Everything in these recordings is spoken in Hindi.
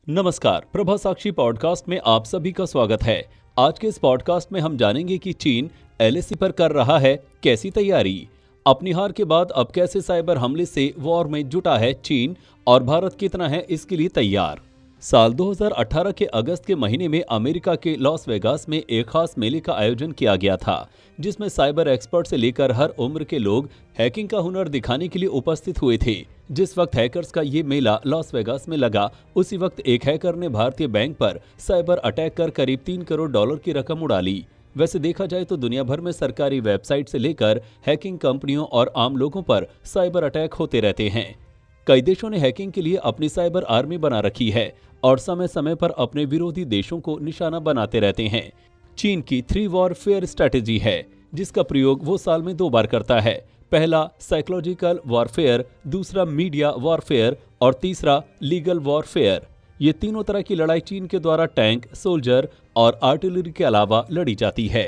नमस्कार, प्रभा साक्षी पॉडकास्ट में आप सभी का स्वागत है। आज के इस पॉडकास्ट में हम जानेंगे कि चीन एलएसी पर कर रहा है कैसी तैयारी। अपनी हार के बाद अब कैसे साइबर हमले से वॉर में जुटा है चीन और भारत कितना है इसके लिए तैयार। साल 2018 के अगस्त के महीने में अमेरिका के लॉस वेगास में एक खास मेले का आयोजन किया गया था, जिसमें साइबर एक्सपर्ट से लेकर हर उम्र के लोग हैकिंग का हुनर दिखाने के लिए उपस्थित हुए थे। जिस वक्त हैकर्स का ये मेला लॉस वेगास में लगा, उसी वक्त एक हैकर ने भारतीय बैंक पर साइबर अटैक कर करीब $3 करोड़ की रकम उड़ा ली। वैसे देखा जाए तो दुनिया भर में सरकारी वेबसाइट से लेकर हैकिंग कंपनियों और आम लोगों पर साइबर अटैक होते रहते हैं। कई देशों ने हैकिंग के लिए अपनी साइबर आर्मी बना रखी है और समय समय पर अपने विरोधी देशों को निशाना बनाते रहते हैं। चीन की 3 वॉरफेयर स्ट्रेटेजी है, जिसका प्रयोग वो साल में 2 बार करता है। पहला साइकोलॉजिकल वॉरफेयर, दूसरा मीडिया वॉरफेयर और तीसरा लीगल वॉरफेयर। ये तीनों तरह की लड़ाई चीन के द्वारा टैंक, सोल्जर और आर्टिलरी के अलावा लड़ी जाती है।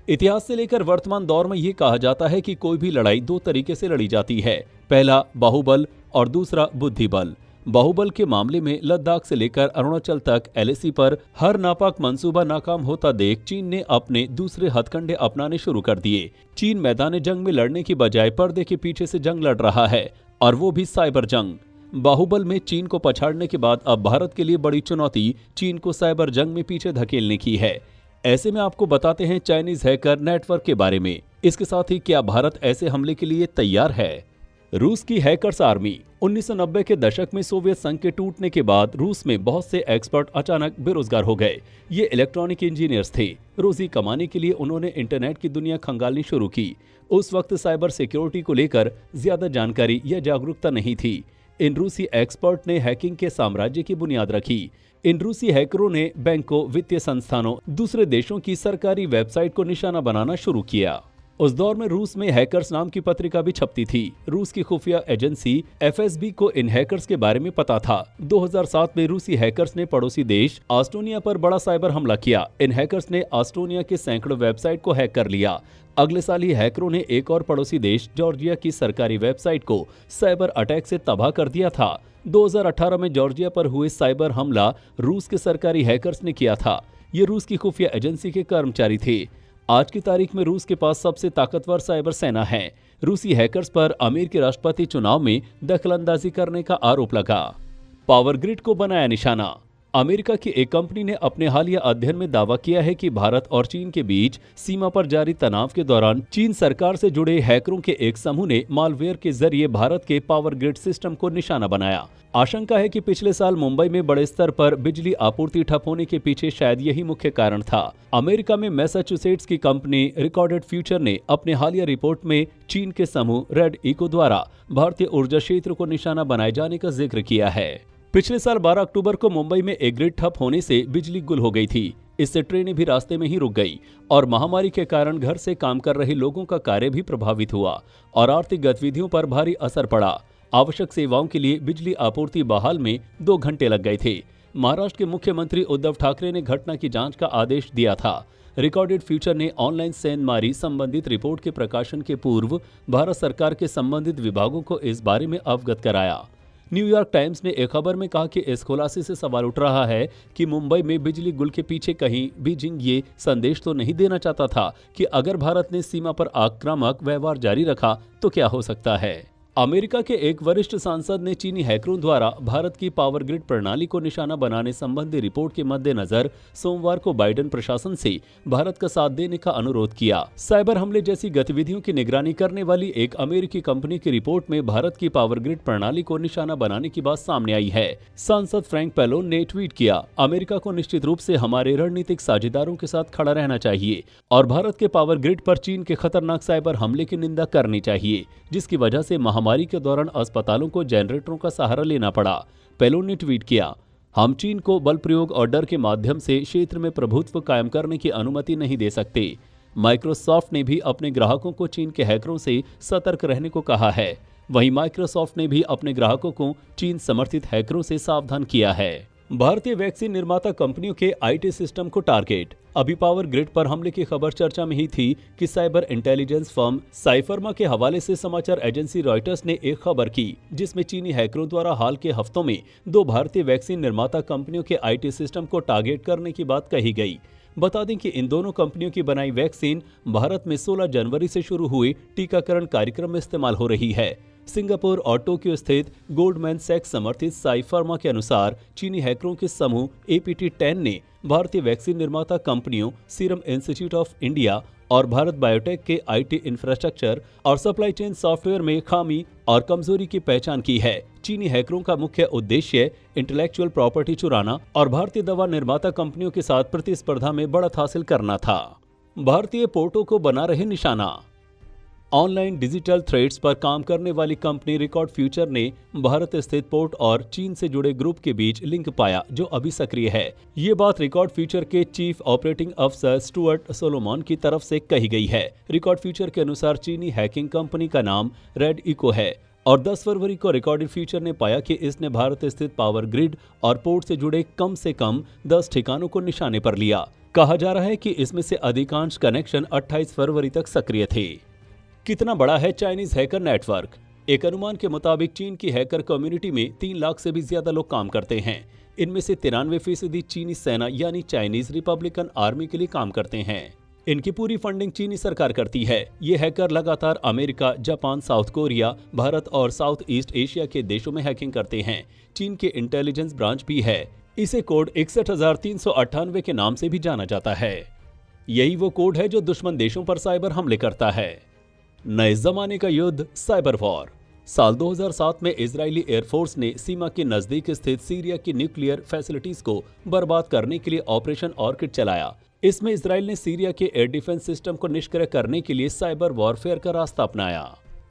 इतिहास से लेकर वर्तमान दौर में ये कहा जाता है कि कोई भी लड़ाई 2 तरीके से लड़ी जाती है, पहला बाहुबल और दूसरा बुद्धिबल। बाहुबल के मामले में लद्दाख से लेकर अरुणाचल तक एलएसी पर हर नापाक मंसूबा नाकाम होता देख चीन ने अपने दूसरे हथकंडे अपनाने शुरू कर दिए। चीन मैदान जंग में लड़ने की बजाय पर्दे के पीछे से जंग लड़ रहा है, और वो भी साइबर जंग। बाहुबल में चीन को पछाड़ने के बाद अब भारत के लिए बड़ी चुनौती चीन को साइबर जंग में पीछे धकेलने की है। ऐसे में आपको बताते हैं चाइनीज हैकर नेटवर्क के बारे में। इसके साथ ही क्या भारत ऐसे हमले के लिए तैयार है? रूस की हैकर्स आर्मी। 1990 के दशक में सोवियत संघ के टूटने के बाद रूस में बहुत से एक्सपर्ट अचानक बेरोजगार हो गए। ये इलेक्ट्रॉनिक इंजीनियर्स थे। रोजी कमाने के लिए उन्होंने इंटरनेट की दुनिया खंगालनी शुरू की। उस वक्त साइबर सिक्योरिटी को लेकर ज्यादा जानकारी या जागरूकता नहीं थी। इन रूसी एक्सपर्ट ने हैकिंग के साम्राज्य की बुनियाद रखी। इन रूसी हैकरों ने बैंकों, वित्तीय संस्थानों, दूसरे देशों की सरकारी वेबसाइट को निशाना बनाना शुरू किया। उस दौर में रूस में हैकर्स नाम की पत्रिका भी छपती थी। रूस की खुफिया एजेंसी एफएसबी को इन हैकर्स के बारे में पता था। 2007 में रूसी हैकर्स ने पड़ोसी देश एस्टोनिया पर बड़ा साइबर हमला किया। इन हैकर्स ने एस्टोनिया के सैकड़ों वेबसाइट को हैक कर लिया। अगले साल ही हैकरों ने एक और पड़ोसी देश जॉर्जिया की सरकारी वेबसाइट को साइबर अटैक से तबाह कर दिया था। 2018 में जॉर्जिया पर हुए साइबर हमला रूस के सरकारी हैकर्स ने किया था। ये रूस की खुफिया एजेंसी के कर्मचारी थे। आज की तारीख में रूस के पास सबसे ताकतवर साइबर सेना है। रूसी हैकर्स पर अमेरिकी राष्ट्रपति चुनाव में दखलंदाजी करने का आरोप लगा। पावर ग्रिड को बनाया निशाना। अमेरिका की एक कंपनी ने अपने हालिया अध्ययन में दावा किया है कि भारत और चीन के बीच सीमा पर जारी तनाव के दौरान चीन सरकार से जुड़े हैकरों के एक समूह ने मालवेयर के जरिए भारत के पावर ग्रिड सिस्टम को निशाना बनाया। आशंका है कि पिछले साल मुंबई में बड़े स्तर पर बिजली आपूर्ति ठप होने के पीछे शायद यही मुख्य कारण था। अमेरिका में मैसाचुसेट्स की कंपनी रिकॉर्डेड फ्यूचर ने अपने हालिया रिपोर्ट में चीन के समूह रेड इको द्वारा भारतीय ऊर्जा क्षेत्र को निशाना बनाए जाने का जिक्र किया है। पिछले साल 12 अक्टूबर को मुंबई में एक ग्रिड ठप होने से बिजली गुल हो गई थी। इससे ट्रेनें भी रास्ते में ही रुक गई और महामारी के कारण घर से काम कर रहे लोगों का कार्य भी प्रभावित हुआ और आर्थिक गतिविधियों पर भारी असर पड़ा। आवश्यक सेवाओं के लिए बिजली आपूर्ति बहाल में 2 घंटे लग गए थे। महाराष्ट्र के मुख्यमंत्री उद्धव ठाकरे ने घटना की जांच का आदेश दिया था। रिकॉर्डेड फ्यूचर ने ऑनलाइन सेंधमारी संबंधित रिपोर्ट के प्रकाशन के पूर्व भारत सरकार के संबंधित विभागों को इस बारे में अवगत कराया। न्यूयॉर्क टाइम्स ने एक खबर में कहा कि इस खुलासे से सवाल उठ रहा है कि मुंबई में बिजली गुल के पीछे कहीं बीजिंग ये संदेश तो नहीं देना चाहता था कि अगर भारत ने सीमा पर आक्रामक व्यवहार जारी रखा तो क्या हो सकता है। अमेरिका के एक वरिष्ठ सांसद ने चीनी हैकरों द्वारा भारत की पावर ग्रिड प्रणाली को निशाना बनाने संबंधी रिपोर्ट के मद्देनजर सोमवार को बाइडेन प्रशासन से भारत का साथ देने का अनुरोध किया। साइबर हमले जैसी गतिविधियों की निगरानी करने वाली एक अमेरिकी कंपनी की रिपोर्ट में भारत की पावर ग्रिड प्रणाली को निशाना बनाने की बात सामने आई है। सांसद फ्रैंक पेलोन ने ट्वीट किया, अमेरिका को निश्चित रूप से हमारे रणनीतिक साझेदारों के साथ खड़ा रहना चाहिए और भारत के पावर ग्रिड पर चीन के खतरनाक साइबर हमले की निंदा करनी चाहिए, जिसकी वजह से महामारी के दौरान अस्पतालों को जनरेटरों का सहारा लेना पड़ा। पेलोन ने ट्वीट किया, हम चीन को बल प्रयोग और डर के माध्यम से क्षेत्र में प्रभुत्व कायम करने की अनुमति नहीं दे सकते। माइक्रोसॉफ्ट ने भी अपने ग्राहकों को चीन के हैकरों से सतर्क रहने को कहा है। वहीं माइक्रोसॉफ्ट ने भी अपने ग्राहकों को चीन समर्थित हैकरों से सावधान किया है। भारतीय वैक्सीन निर्माता कंपनियों के आईटी सिस्टम को टारगेट। अभी पावर ग्रिड पर हमले की खबर चर्चा में ही थी कि साइबर इंटेलिजेंस फर्म साइफर्मा के हवाले से समाचार एजेंसी रॉयटर्स ने एक खबर की जिसमें चीनी हैकरों द्वारा हाल के हफ्तों में 2 भारतीय वैक्सीन निर्माता कंपनियों के आईटी सिस्टम को टारगेट करने की बात कही गई। बता दें कि इन दोनों कंपनियों की बनाई वैक्सीन भारत में 16 जनवरी से शुरू हुए टीकाकरण कार्यक्रम में इस्तेमाल हो रही है। सिंगापुर और टोक्यो स्थित गोल्डमैन सैक्स समर्थित साइफर्मा के अनुसार चीनी हैकरों के समूह APT10 ने भारतीय वैक्सीन निर्माता कंपनियों सीरम इंस्टीट्यूट ऑफ इंडिया और भारत बायोटेक के आईटी इंफ्रास्ट्रक्चर और सप्लाई चेन सॉफ्टवेयर में खामी और कमजोरी की पहचान की है। चीनी हैकरों का मुख्य उद्देश्य इंटेलेक्चुअल प्रॉपर्टी चुराना और भारतीय दवा निर्माता कंपनियों के साथ प्रतिस्पर्धा में बढ़त हासिल करना था। भारतीय पोर्टों को बना रहे निशाना। ऑनलाइन डिजिटल थ्रेड्स पर काम करने वाली कंपनी रिकॉर्ड फ्यूचर ने भारत स्थित पोर्ट और चीन से जुड़े ग्रुप के बीच लिंक पाया जो अभी सक्रिय है। ये बात रिकॉर्ड फ्यूचर के चीफ ऑपरेटिंग अफसर स्टुअर्ट सोलोमन की तरफ से कही गई है। रिकॉर्ड फ्यूचर के अनुसार चीनी हैकिंग कंपनी का नाम रेड इको है और 10 फरवरी को रिकॉर्डेड फ्यूचर ने पाया कि इसने भारत स्थित पावर ग्रिड और पोर्ट से जुड़े कम से कम 10 ठिकानों को निशाने पर लिया। कहा जा रहा है कि इसमें से अधिकांश कनेक्शन 28 फरवरी तक सक्रिय थे। कितना बड़ा है चाइनीज हैकर नेटवर्क? एक अनुमान के मुताबिक चीन की हैकर कम्युनिटी में 3 लाख से भी ज्यादा लोग काम करते हैं। इनमें से 93% चीनी सेना यानी चाइनीज रिपब्लिकन आर्मी के लिए काम करते हैं। इनकी पूरी फंडिंग चीनी सरकार करती है। ये हैकर लगातार America, Japan, south Korea, Bharat और साउथ ईस्ट एशिया के देशों में हैकिंग करते हैं। चीन के इंटेलिजेंस ब्रांच भी है। इसे कोड 61,398 के नाम से भी जाना जाता है। यही वो कोड है जो दुश्मन देशों पर साइबर हमले करता है। नए जमाने का युद्ध, साइबर वॉर। साल 2007 में इजरायली एयरफोर्स ने सीमा के नजदीक स्थित सीरिया की न्यूक्लियर फैसिलिटीज को बर्बाद करने के लिए ऑपरेशन ऑर्किड चलाया। इसमें इजरायल ने सीरिया के एयर डिफेंस सिस्टम को निष्क्रिय करने के लिए साइबर वॉरफेयर का रास्ता अपनाया।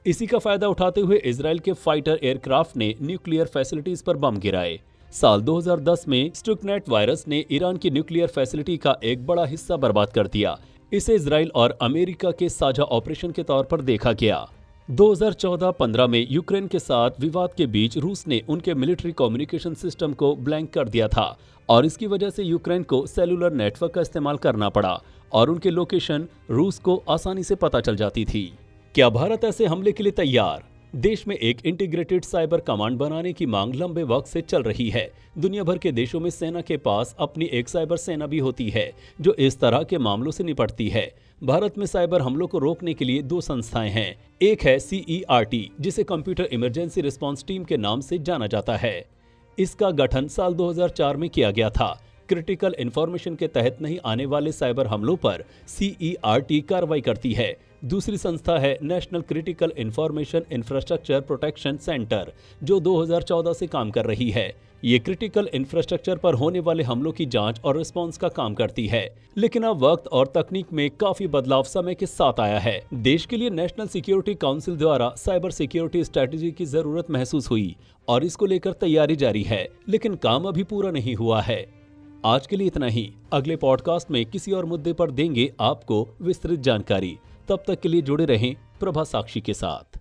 इसी का फायदा उठाते हुए इजरायल के फाइटर एयरक्राफ्ट ने न्यूक्लियर फैसिलिटीज पर बम गिराए। साल 2010 में स्टुकनेट वायरस ने ईरान की न्यूक्लियर फैसिलिटी का एक बड़ा हिस्सा बर्बाद कर दिया। इसे इजराइल और अमेरिका के साझा ऑपरेशन के तौर पर देखा गया। 2014-15 में यूक्रेन के साथ विवाद के बीच रूस ने उनके मिलिट्री कम्युनिकेशन सिस्टम को ब्लैंक कर दिया था और इसकी वजह से यूक्रेन को सेलुलर नेटवर्क का इस्तेमाल करना पड़ा और उनके लोकेशन रूस को आसानी से पता चल जाती थी। क्या भारत ऐसे हमले के लिए तैयार? देश में एक इंटीग्रेटेड साइबर कमांड बनाने की मांग लंबे वक्त से चल रही है। दुनिया भर के देशों में सेना के पास अपनी एक साइबर सेना भी होती है जो इस तरह के मामलों से निपटती है। भारत में साइबर हमलों को रोकने के लिए 2 संस्थाएं हैं। एक है CERT जिसे कंप्यूटर इमरजेंसी रिस्पांस टीम के नाम से जाना जाता है। इसका गठन साल 2004 में किया गया था। क्रिटिकल इंफॉर्मेशन के तहत नहीं आने वाले साइबर हमलों पर CERT कार्रवाई करती है। दूसरी संस्था है national critical information infrastructure protection centre जो 2014 से काम कर रही है। ये क्रिटिकल इंफ्रास्ट्रक्चर पर होने वाले हमलों की जांच और रिस्पांस का काम करती है। लेकिन अब वक्त और तकनीक में काफी बदलाव समय के साथ आया है। देश के लिए नेशनल सिक्योरिटी काउंसिल द्वारा साइबर सिक्योरिटी स्ट्रेटेजी की जरूरत महसूस हुई और इसको लेकर तैयारी जारी है, लेकिन काम अभी पूरा नहीं हुआ है। आज के लिए इतना ही। अगले पॉडकास्ट में किसी और मुद्दे पर देंगे आपको विस्तृत जानकारी। तब तक के लिए जुड़े रहें प्रभा साक्षी के साथ।